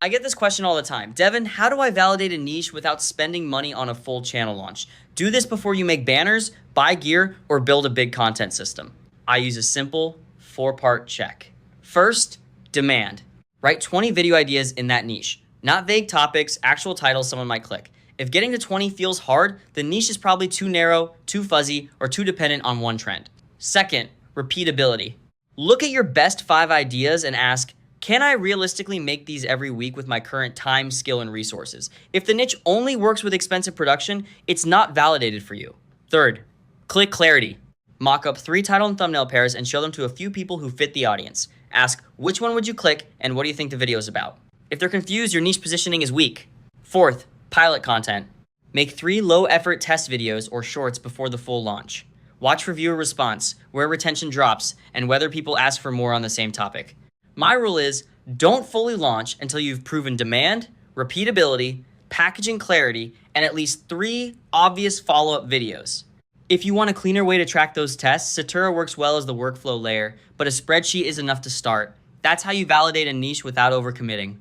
I get this question all the time. Devin, how do I validate a niche without spending money on a full channel launch? Do this before you make banners, buy gear, or build a big content system. I use a simple 4-part check. First, demand. Write 20 video ideas in that niche. Not vague topics, actual titles someone might click. If getting to 20 feels hard, the niche is probably too narrow, too fuzzy, or too dependent on one trend. Second, repeatability. Look at your best 5 ideas and ask, can I realistically make these every week with my current time, skill, and resources? If the niche only works with expensive production, it's not validated for you. Third, click clarity. Mock up 3 title and thumbnail pairs and show them to a few people who fit the audience. Ask, which one would you click and what do you think the video is about? If they're confused, your niche positioning is weak. Fourth, pilot content. Make 3 low-effort test videos or shorts before the full launch. Watch for viewer response, where retention drops, and whether people ask for more on the same topic. My rule is, don't fully launch until you've proven demand, repeatability, packaging clarity, and at least 3 obvious follow-up videos. If you want a cleaner way to track those tests, Satura works well as the workflow layer, but a spreadsheet is enough to start. That's how you validate a niche without overcommitting.